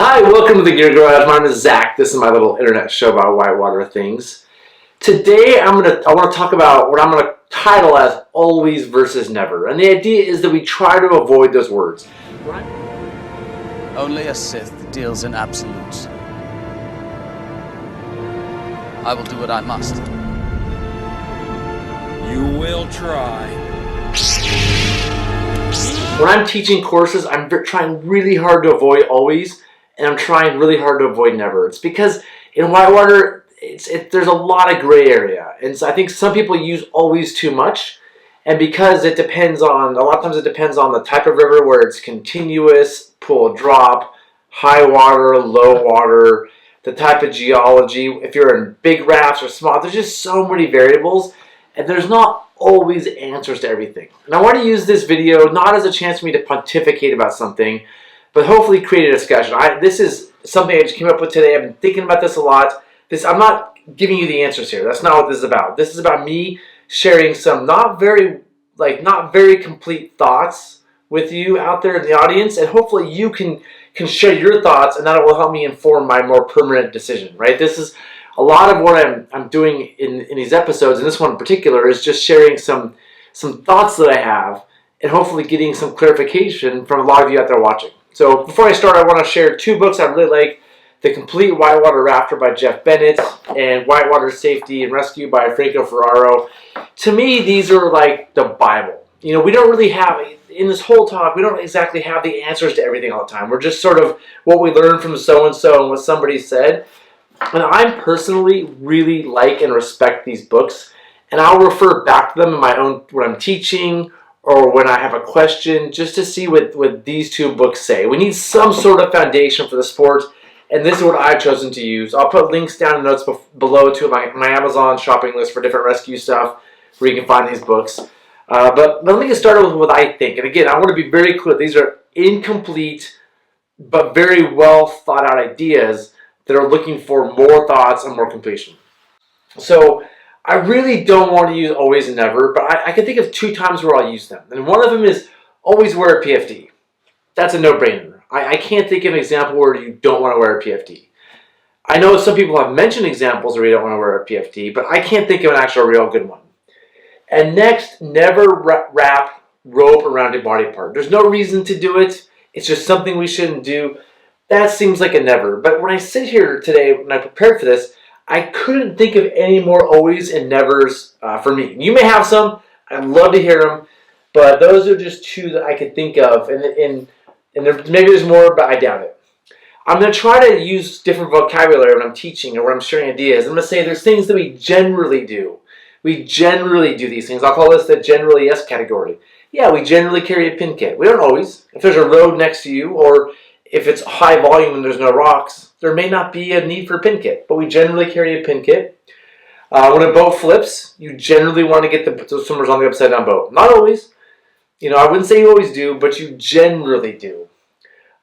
Hi, welcome to the Gear Garage. My name is Zach. This is my little internet show about whitewater things. Today, I want to talk about what I'm going to title as always versus never. And the idea is that we try to avoid those words. Right? Only a Sith deals in absolutes. I will do what I must. You will try. When I'm teaching courses, I'm trying really hard to avoid always, and I'm trying really hard to avoid never. It's because in whitewater, there's a lot of gray area. And so I think some people use always too much. And because it depends on, a lot of times it depends on the type of river, where it's continuous, pull, drop, high water, low water, the type of geology, if you're in big rafts or small, there's just so many variables. And there's not always answers to everything. And I want to use this video not as a chance for me to pontificate about something, but hopefully create a discussion. This is something I just came up with today. I've been thinking about this a lot. I'm not giving you the answers here. That's not what this is about. This is about me sharing some not very complete thoughts with you out there in the audience, and hopefully you can share your thoughts, and that will help me inform my more permanent decision. Right? This is a lot of what I'm doing in these episodes, and this one in particular is just sharing some thoughts that I have, and hopefully getting some clarification from a lot of you out there watching. So before I start, I want to share two books I really like: The Complete Whitewater Rafter by Jeff Bennett and Whitewater Safety and Rescue by Franco Ferraro. To me, these are like the Bible. You know, we don't really have, in this whole talk, we don't exactly have the answers to everything all the time. We're just sort of what we learned from so-and-so and what somebody said. And I personally really like and respect these books, and I'll refer back to them in my own, when I'm teaching or when I have a question, just to see what these two books say. We need some sort of foundation for the sport, and this is what I've chosen to use. I'll put links down in the notes below to my Amazon shopping list for different rescue stuff where you can find these books. But let me get started with what I think. And again, I want to be very clear. These are incomplete but very well thought out ideas that are looking for more thoughts and more completion. So I really don't want to use always and never, but I can think of two times where I'll use them. And one of them is always wear a PFD. That's a no-brainer. I can't think of an example where you don't want to wear a PFD. I know some people have mentioned examples where you don't want to wear a PFD, but I can't think of an actual real good one. And next, never wrap rope around a body part. There's no reason to do it. It's just something we shouldn't do. That seems like a never. But when I sit here today, when I prepared for this, I couldn't think of any more always and nevers for me. You may have some. I'd love to hear them. But those are just two that I could think of. And maybe there's more, but I doubt it. I'm going to try to use different vocabulary when I'm teaching or when I'm sharing ideas. I'm going to say there's things that we generally do. We generally do these things. I'll call this the generally yes category. Yeah, we generally carry a pin kit. We don't always. If there's a road next to you, or if it's high volume and there's no rocks, there may not be a need for a pin kit, but we generally carry a pin kit. When a boat flips, you generally want to get the swimmers on the upside down boat. Not always. You know, I wouldn't say you always do, but you generally do.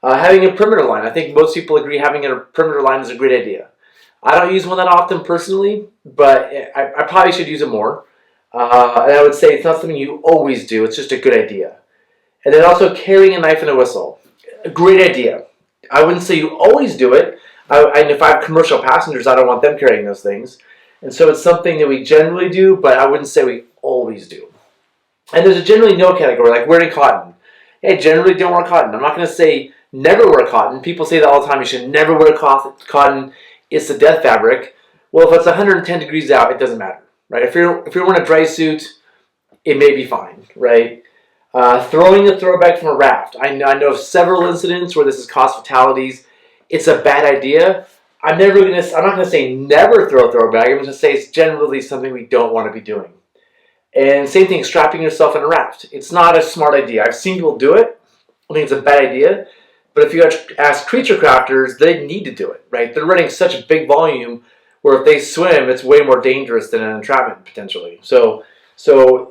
Having a perimeter line. I think most people agree having a perimeter line is a great idea. I don't use one that often personally, but I probably should use it more. And I would say it's not something you always do. It's just a good idea. And then also carrying a knife and a whistle. A great idea. I wouldn't say you always do it. And if I have commercial passengers, I don't want them carrying those things. And so it's something that we generally do, but I wouldn't say we always do. And there's a generally no category, like wearing cotton. Hey, generally don't wear cotton. I'm not going to say never wear cotton. People say that all the time. You should never wear cotton. It's the death fabric. Well, if it's 110 degrees out, it doesn't matter, right? If you're wearing a dry suit, it may be fine, right? Throwing a throwback from a raft. I know of several incidents where this has caused fatalities. It's a bad idea. I'm not going to say never throw a throwback. I'm going to say it's generally something we don't want to be doing. And same thing, strapping yourself in a raft. It's not a smart idea. I've seen people do it. I think it's a bad idea. But if you ask creature crafters, they need to do it, right? They're running such a big volume where if they swim, it's way more dangerous than an entrapment potentially. So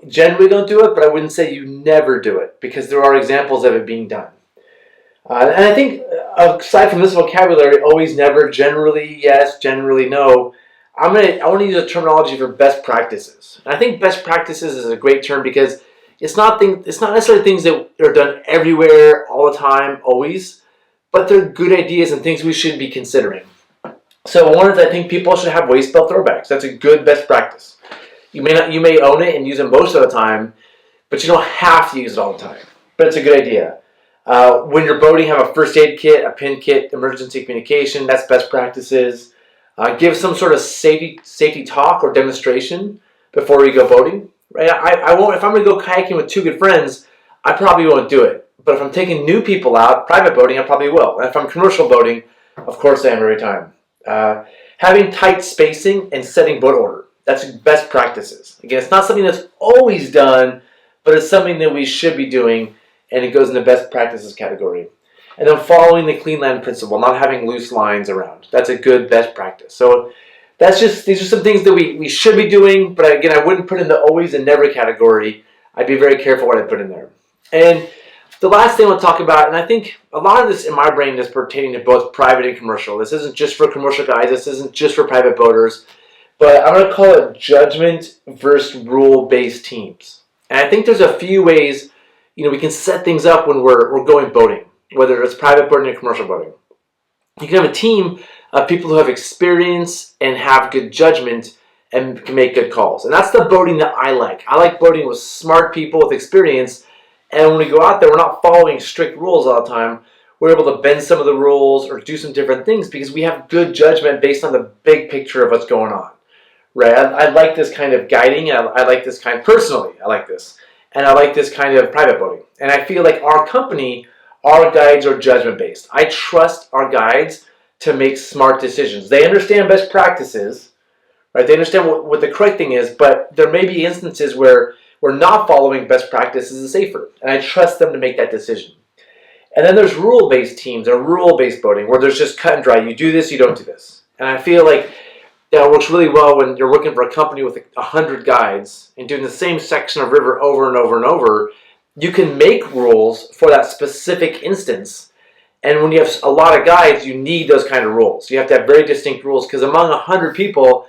generally don't do it, but I wouldn't say you never do it because there are examples of it being done. And I think aside from this vocabulary, always, never, generally, yes, generally, no, I want to use a terminology for best practices. And I think best practices is a great term because it's not necessarily things that are done everywhere, all the time, always, but they're good ideas and things we should be considering. So one is I think people should have waist belt throwbacks. That's a good best practice. You may own it and use it most of the time, but you don't have to use it all the time. But it's a good idea. When you're boating, have a first aid kit, a pin kit, emergency communication. That's best practices. Give some sort of safety talk or demonstration before you go boating. Right? I won't. If I'm going to go kayaking with two good friends, I probably won't do it. But if I'm taking new people out, private boating, I probably will. And if I'm commercial boating, of course I am every time. Having tight spacing and setting boat order. That's best practices. Again, it's not something that's always done, but it's something that we should be doing, and it goes in the best practices category. And then following the clean land principle, not having loose lines around. That's a good best practice. So these are some things that we should be doing, but again, I wouldn't put in the always and never category. I'd be very careful what I put in there. And the last thing I'll talk about, and I think a lot of this in my brain is pertaining to both private and commercial. This isn't just for commercial guys. This isn't just for private boaters. But I'm going to call it judgment versus rule-based teams. And I think there's a few ways, we can set things up when we're going boating, whether it's private boating or commercial boating. You can have a team of people who have experience and have good judgment and can make good calls. And that's the boating that I like. I like boating with smart people with experience. And when we go out there, we're not following strict rules all the time. We're able to bend some of the rules or do some different things because we have good judgment based on the big picture of what's going on. Right? I like this kind of guiding. I like this kind, personally, I like this. And I like this kind of private boating. And I feel like our company, our guides are judgment based. I trust our guides to make smart decisions. They understand best practices, right? They understand what the correct thing is, but there may be instances where we're not following best practices is safer. And I trust them to make that decision. And then there's rule-based teams or rule-based boating where there's just cut and dry. You do this, you don't do this. And I feel like that works really well when you're working for a company with 100 guides and doing the same section of river over and over and over. You can make rules for that specific instance. And when you have a lot of guides, you need those kind of rules. You have to have very distinct rules because among 100 people,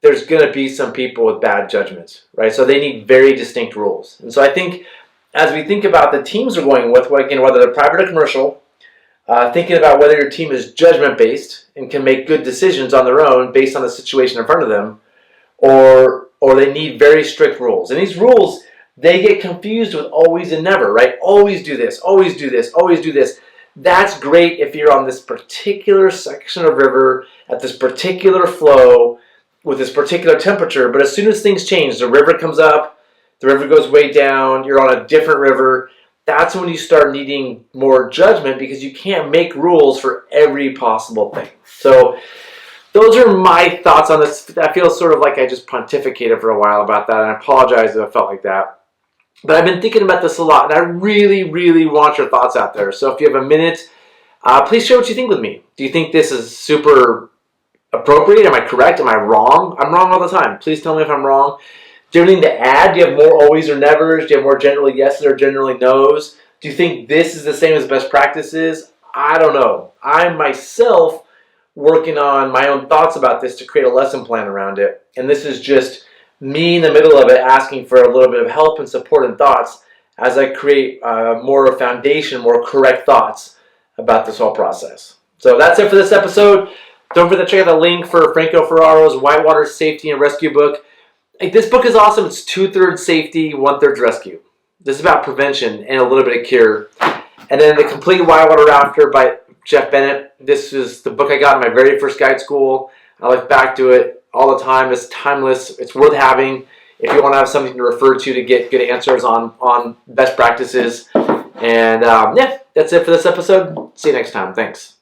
there's going to be some people with bad judgments, right? So they need very distinct rules. And so I think as we think about the teams we're going with, again, whether they're private or commercial, thinking about whether your team is judgment-based and can make good decisions on their own based on the situation in front of them, or they need very strict rules. And these rules, they get confused with always and never, right? Always do this, always do this, always do this. That's great if you're on this particular section of river, at this particular flow, with this particular temperature, but as soon as things change, the river comes up, the river goes way down, you're on a different river, that's when you start needing more judgment because you can't make rules for every possible thing. So those are my thoughts on this. I feel sort of like I just pontificated for a while about that, and I apologize if I felt like that. But I've been thinking about this a lot, and I really, really want your thoughts out there. So if you have a minute, please share what you think with me. Do you think this is super appropriate? Am I correct? Am I wrong? I'm wrong all the time. Please tell me if I'm wrong. Do you have anything to add? Do you have more always or nevers? Do you have more generally yeses or generally nos? Do you think this is the same as best practices? I don't know. I'm myself working on my own thoughts about this to create a lesson plan around it. And this is just me in the middle of it asking for a little bit of help and support and thoughts as I create more foundation, more correct thoughts about this whole process. So that's it for this episode. Don't forget to check out the link for Franco Ferraro's Whitewater Safety and Rescue book. This book is awesome. It's 2/3 safety, 1/3 rescue. This is about prevention and a little bit of cure. And then The Complete Whitewater Rafter by Jeff Bennett. This is the book I got in my very first guide school. I look back to it all the time. It's timeless. It's worth having if you want to have something to refer to get good answers on best practices. And yeah, that's it for this episode. See you next time. Thanks.